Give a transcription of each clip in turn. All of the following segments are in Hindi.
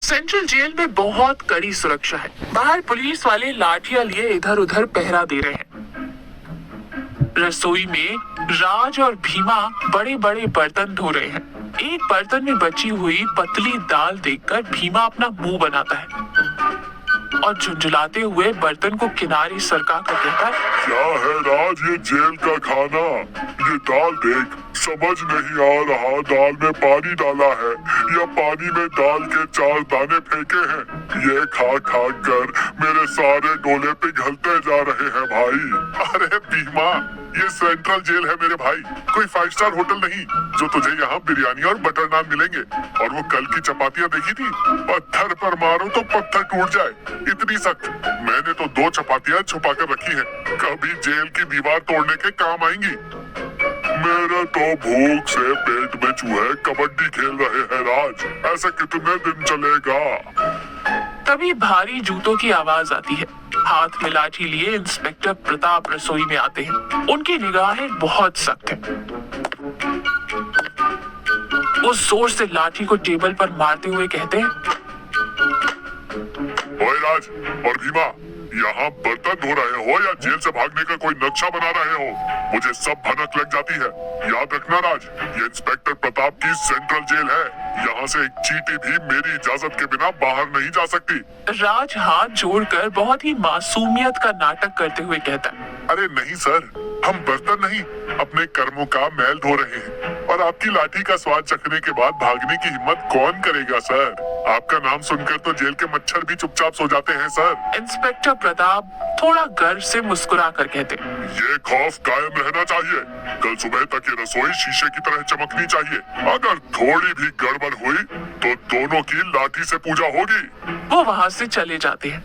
सेंट्रल जेल में बहुत कड़ी सुरक्षा है। बाहर पुलिस वाले लाठियां लिए इधर उधर पहरा दे रहे हैं। रसोई में राज और भीमा बड़े बड़े बर्तन धो रहे हैं। एक बर्तन में बची हुई पतली दाल देखकर भीमा अपना मुंह बनाता है और झुंझुलाते हुए बर्तन को किनारे सरका कर कहता है, क्या है राज ये जेल का खाना? ये दाल देख, समझ नहीं आ रहा दाल में पानी डाला है या पानी में दाल के 4 दाने फेंके हैं। ये खा खा कर मेरे सारे डोले पिघलते जा रहे हैं भाई। अरे भीमा, ये सेंट्रल जेल है मेरे भाई, कोई 5 स्टार होटल नहीं जो तुझे यहाँ बिरयानी और बटर नान मिलेंगे। और वो कल की चपातियाँ देखी थी, पत्थर पर मारो तो पत्थर टूट जाए, इतनी सख्त। मैंने तो 2 चपातियाँ छुपा कर रखी हैं, कभी जेल की दीवार तोड़ने के काम आएंगी। मेरे तो भूख से पेट में चूहे कबड्डी खेल रहे हैं राज, ऐसा कितने दिन चलेगा? तभी भारी जूतों की आवाज आती है। हाथ में लाठी लिए इंस्पेक्टर प्रताप रसोई में आते हैं। उनकी निगाहें बहुत सख्त हैं। वो जोर से लाठी को टेबल पर मारते हुए कहते हैं, ओए राज और भीमा, यहाँ बर्तन धो रहे हो या जेल से भागने का कोई नक्शा बना रहे हो? मुझे सब भनक लग जाती है। याद रखना राज, ये इंस्पेक्टर प्रताप की सेंट्रल जेल है, यहाँ से एक चींटी भी मेरी इजाजत के बिना बाहर नहीं जा सकती। राज हाथ जोड़कर बहुत ही मासूमियत का नाटक करते हुए कहता है, अरे नहीं सर, हम बर्तन नहीं अपने कर्मों का मैल धो रहे हैं। और आपकी लाठी का स्वाद चखने के बाद भागने की हिम्मत कौन करेगा सर? आपका नाम सुनकर तो जेल के मच्छर भी चुपचाप सो जाते हैं सर। इंस्पेक्टर प्रताप थोड़ा गर्व से मुस्कुरा कर कहते, ये खौफ कायम रहना चाहिए। कल सुबह तक ये रसोई शीशे की तरह चमकनी चाहिए। अगर थोड़ी भी गड़बड़ हुई तो दोनों की लाठी से पूजा होगी। वो वहाँ से चले जाते हैं।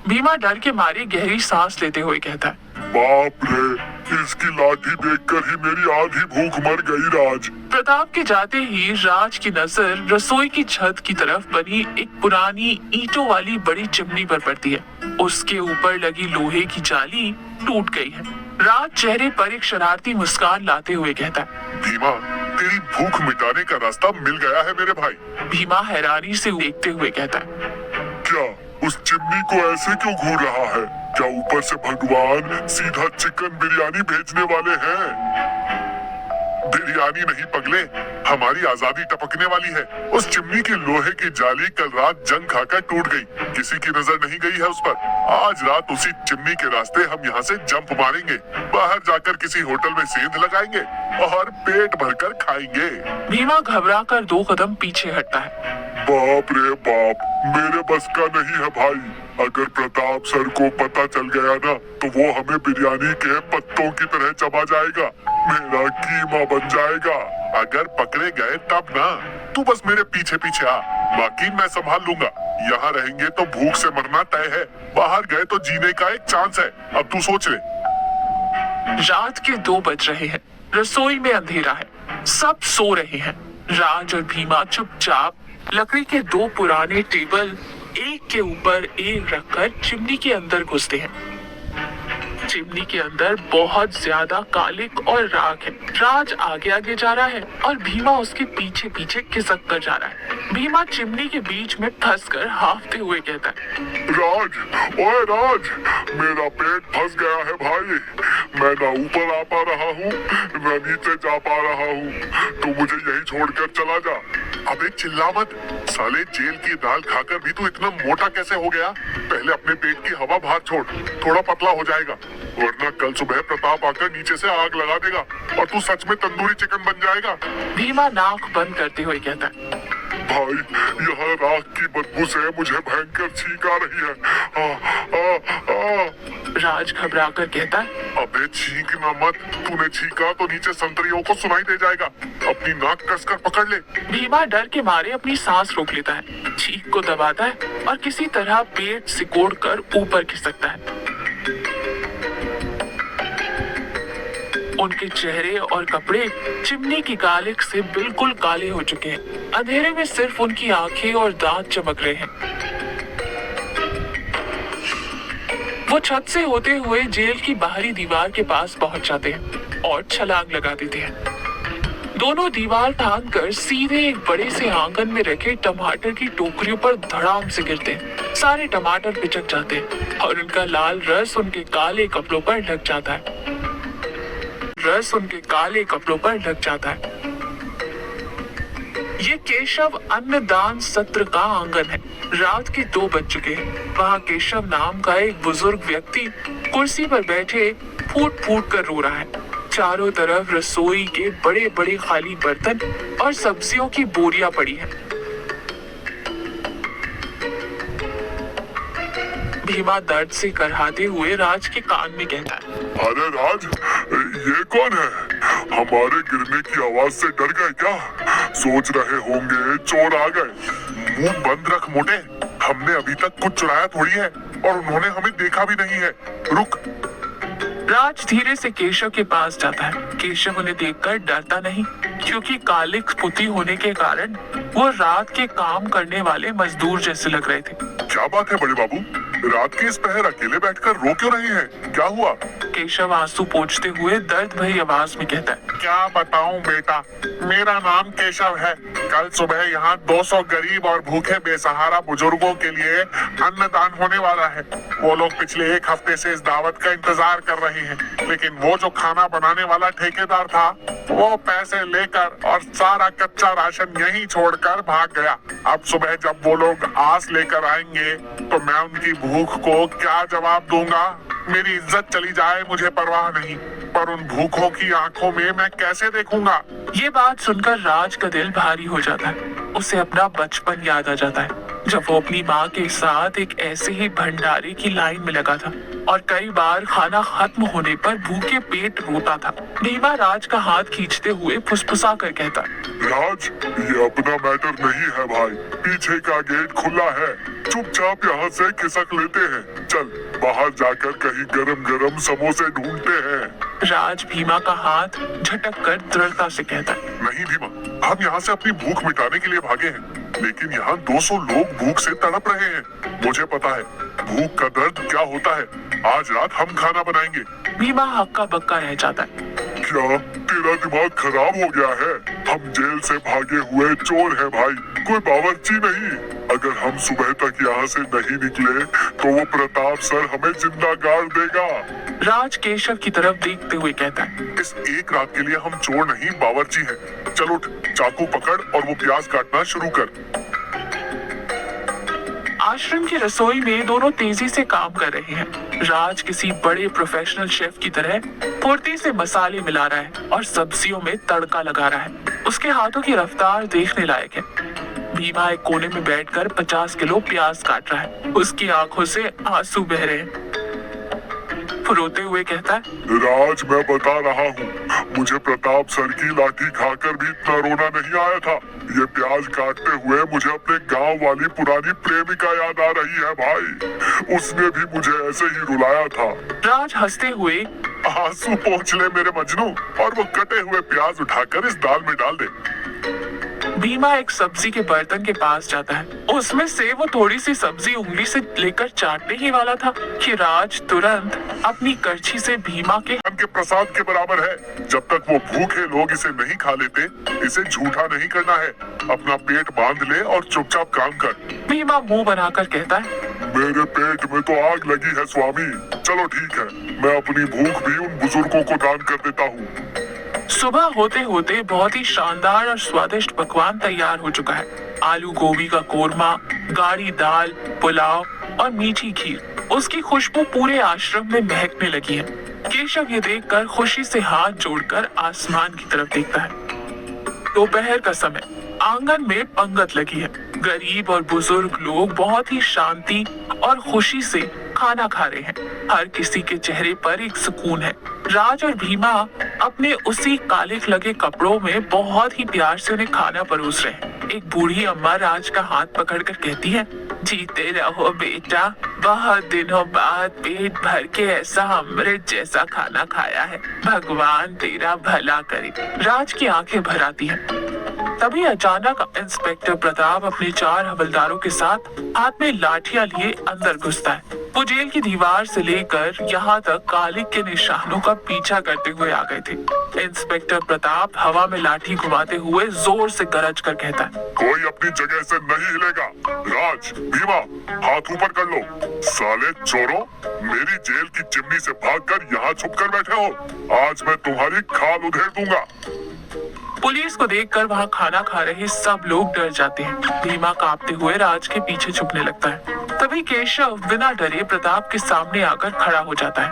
भीमा डर के मारे गहरी सांस लेते हुए कहता है, बाप रे, इसकी लाठी देखकर ही मेरी आधी भूख मर गई राज। प्रताप के जाते ही राज की नजर रसोई की छत की तरफ बनी एक पुरानी ईंटों वाली बड़ी चिमनी पर पड़ती है। उसके ऊपर लगी लोहे की जाली टूट गई है। राज चेहरे पर एक शरारती मुस्कान लाते हुए कहता है, भीमा, तेरी भूख मिटाने का रास्ता मिल गया है मेरे भाई। भीमा हैरानी से देखते हुए कहता है, क्या उस चिमनी को ऐसे क्यों घूर रहा है? क्या ऊपर से भगवान सीधा चिकन बिरयानी भेजने वाले हैं? बिरयानी नहीं पगले, हमारी आजादी टपकने वाली है। उस चिमनी की लोहे की जाली कल रात जंग खाकर टूट गई, किसी की नजर नहीं गई है उस पर। आज रात उसी चिमनी के रास्ते हम यहाँ से जंप मारेंगे, बाहर जाकर किसी होटल में सेंध लगाएंगे और पेट भरकर खाएंगे। भीमा घबरा कर 2 कदम पीछे हटता है। बाप रे बाप, मेरे बस का नहीं है भाई। अगर प्रताप सर को पता चल गया ना तो वो हमें बिरयानी के पत्तों की तरह चबा जाएगा, मेरा कीमा बन जाएगा। अगर पकड़े गए तब ना, तू बस मेरे पीछे पीछे आ, बाकी मैं संभाल लूंगा। यहाँ रहेंगे तो भूख से मरना तय है, बाहर गए तो जीने का एक चांस है। अब तू सोच ले। रात के 2 बज रहे हैं। रसोई में अंधेरा है, सब सो रहे हैं। राज और भीमा चुपचाप लकड़ी के 2 पुराने टेबल एक के ऊपर एक रखकर चिमनी के अंदर घुसते हैं। चिमनी के अंदर बहुत ज्यादा कालिक और राख है। राज आगे आगे जा रहा है और भीमा उसके पीछे पीछे खिसक कर जा रहा है। भीमा चिमनी के बीच में फंसकर हाफते हुए कहता है, राज, ओए राज, मेरा पेट फंस गया है भाई। मैं ना ऊपर आ पा रहा हूँ न नीचे जा पा रहा हूँ, तो मुझे यही छोड़कर चला जा। अबे चिल्ला मत साले, जेल की दाल खाकर भी तू इतना मोटा कैसे हो गया? पहले अपने पेट की हवा बाहर छोड़, थोड़ा पतला हो जाएगा, वरना कल सुबह प्रताप आकर नीचे से आग लगा देगा और तू सच में तंदूरी चिकन बन जाएगा। भीमा नाक बंद करते हुए कहता है, भाई, यहाँ राख की बदबू से मुझे भयंकर छींक आ रही है। राज घबरा कर कहता है, अबे छींकना मत, तूने छींका तो नीचे संतरियों को सुनाई दे जाएगा, अपनी नाक कसकर पकड़ ले। भीमा डर के मारे अपनी सांस रोक लेता है, छींक को दबाता है और किसी तरह पेट सिकोड़ कर ऊपर खिसकता है। उनके चेहरे और कपड़े चिमनी की कालिक से बिल्कुल काले हो चुके हैं। अंधेरे में सिर्फ उनकी आंखें और दांत चमक रहे हैं। वो छत से होते हुए जेल की बाहरी दीवार के पास पहुंच जाते हैं और छलांग लगा देते हैं। दोनों दीवार फांद कर सीधे एक बड़े से आंगन में रखे टमाटर की टोकरियों पर धड़ाम से गिरते हैं। सारे टमाटर पिचक जाते हैं और उनका लाल रस उनके काले कपड़ों पर लग जाता है। ये केशव अन्नदान सत्र का आंगन है। रात के 2 बज चुके हैं। वहाँ केशव नाम का एक बुजुर्ग व्यक्ति कुर्सी पर बैठे फूट फूट कर रो रहा है। चारों तरफ रसोई के बड़े बड़े खाली बर्तन और सब्जियों की बोरियां पड़ी हैं। भीमा दर्द से करहाते हुए राज के कान में कहता है, अरे राज, ये कौन है? हमारे गिरने की आवाज से डर गए क्या? सोच रहे होंगे चोर आ गए। मुंह बंद रख मोटे, हमने अभी तक कुछ चुराया थोड़ी है और उन्होंने हमें देखा भी नहीं है। रुक। राज धीरे से केशव के पास जाता है। केशव उन्हें देखकर डरता नहीं, क्योंकि काली पुती होने के कारण वो रात के काम करने वाले मजदूर जैसे लग रहे थे। क्या बात है बड़े बाबू, रात के इस पहर अकेले बैठकर रो क्यों रहे हैं? क्या हुआ? केशव आंसू पोंछते हुए दर्द भरी आवाज में कहता है, क्या बताऊं बेटा, मेरा नाम केशव है। कल सुबह यहाँ 200 गरीब और भूखे बेसहारा बुजुर्गों के लिए अन्नदान होने वाला है। वो लोग पिछले 1 हफ्ते से इस दावत का इंतजार कर रहे हैं, लेकिन वो जो खाना बनाने वाला ठेकेदार था वो पैसे लेकर और सारा कच्चा राशन यहीं छोड़कर भाग गया। अब सुबह जब वो लोग आस लेकर आएंगे तो मैं उनकी भूख को क्या जवाब दूंगा? मेरी इज्जत चली जाए मुझे परवाह नहीं, पर उन भूखों की आंखों में मैं कैसे देखूंगा? ये बात सुनकर राज का दिल भारी हो जाता है। उसे अपना बचपन याद आ जाता है, जब वो अपनी माँ के साथ एक ऐसे ही भंडारे की लाइन में लगा था और कई बार खाना खत्म होने पर भूखे पेट रोता था। भीमा राज का हाथ खींचते हुए फुसफुसा कर कहता, राज, ये अपना मैटर नहीं है भाई। पीछे का गेट खुला है, चुपचाप यहाँ से खिसक लेते हैं। चल बाहर जाकर कहीं गरम गरम समोसे ढूंढते हैं। राज भीमा का हाथ झटक कर दृढ़ता से कहता है, नहीं भीमा, हम यहाँ से अपनी भूख मिटाने के लिए भागे हैं, लेकिन यहाँ 200 लोग भूख से तड़प रहे हैं। मुझे पता है भूख का दर्द क्या होता है। आज रात हम खाना बनाएंगे। भीमा हक्का बक्का रह जाता है। क्या तेरा दिमाग खराब हो गया है? हम जेल से भागे हुए चोर हैं भाई, कोई बावर्ची नहीं। अगर हम सुबह तक यहाँ से नहीं निकले तो वो प्रताप सर हमें जिंदा गाड़ देगा। राज केशव की तरफ देखते हुए कहता है, इस एक रात के लिए हम चोर नहीं बावर्ची हैं। चल उठ, चाकू पकड़ और वो प्याज काटना शुरू कर। आश्रम की रसोई में दोनों तेजी से काम कर रहे हैं। राज किसी बड़े प्रोफेशनल शेफ की तरह फुर्ती से मसाले मिला रहा है और सब्जियों में तड़का लगा रहा है। उसके हाथों की रफ्तार देखने लायक है। भीमा एक कोने में बैठकर 50 किलो प्याज काट रहा है। उसकी आंखों से आंसू बह रहे हैं। रोते हुए कहता है, राज, मैं बता रहा हूँ, मुझे प्रताप सर की लाठी खाकर भी इतना रोना नहीं आया था। ये प्याज काटते हुए मुझे अपने गांव वाली पुरानी प्रेमिका याद आ रही है भाई। उसने भी मुझे ऐसे ही रुलाया था। राज हंसते हुए, आंसू पोंछ ले मेरे मजनू, और वो कटे हुए प्याज उठाकर इस दाल में डाल दे। भीमा एक सब्जी के बर्तन के पास जाता है। उसमें से वो थोड़ी सी सब्जी उंगली से लेकर चाटने ही वाला था कि राज तुरंत अपनी करछी से भीमा के के प्रसाद के बराबर है। जब तक वो भूखे लोग इसे नहीं खा लेते, इसे झूठा नहीं करना है। अपना पेट बांध ले और चुपचाप काम कर। भीमा मुंह बनाकर कहता है, मेरे पेट में तो आग लगी है स्वामी। चलो ठीक है, मैं अपनी भूख भी उन बुजुर्गों को दान कर देता हूँ। सुबह होते होते बहुत ही शानदार और स्वादिष्ट पकवान तैयार हो चुका है। आलू गोभी का कोरमा, गाढ़ी दाल, पुलाव और मीठी खीर। उसकी खुशबू पूरे आश्रम में महकने लगी है। केशव ये देखकर खुशी से हाथ जोड़कर आसमान की तरफ देखता है। दोपहर का समय, आंगन में पंगत लगी है। गरीब और बुजुर्ग लोग बहुत ही शांति और खुशी से खाना खा रहे हैं। हर किसी के चेहरे पर एक सुकून है। राज और भीमा अपने उसी कालिख लगे कपड़ों में बहुत ही प्यार से उन्हें खाना परोस रहे हैं। एक बूढ़ी अम्मा राज का हाथ पकड़कर कहती है, जीते रहो बेटा, बहुत दिनों बाद पेट भर के ऐसा अमृत जैसा खाना खाया है। भगवान तेरा भला करे। राज की आंखें भर आती हैं। तभी अचानक इंस्पेक्टर प्रताप अपने 4 हवलदारों के साथ हाथ में लाठियां लिए अंदर घुसता है। वो जेल की दीवार से लेकर यहाँ तक कालिक के निशानों का पीछा करते हुए आ गए थे। इंस्पेक्टर प्रताप हवा में लाठी घुमाते हुए जोर से गरज कर कहता है, कोई अपनी जगह से नहीं हिलेगा। राज, भीमा, हाथ ऊपर कर लो। साले चोरों, मेरी जेल की चिमनी से भागकर यहाँ छुप कर बैठे हो। आज मैं तुम्हारी खाल उधेड़ दूंगा। पुलिस को देखकर वहाँ खाना खा रहे सब लोग डर जाते हैं। भीमा कांपते हुए राज के पीछे छुपने लगता है। तभी केशव बिना डरे प्रताप के सामने आकर खड़ा हो जाता है।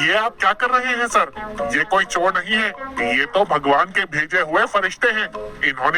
ये आप क्या कर रहे हैं सर? ये कोई चोर नहीं है, ये तो भगवान के भेजे हुए फरिश्ते हैं। इन्होंने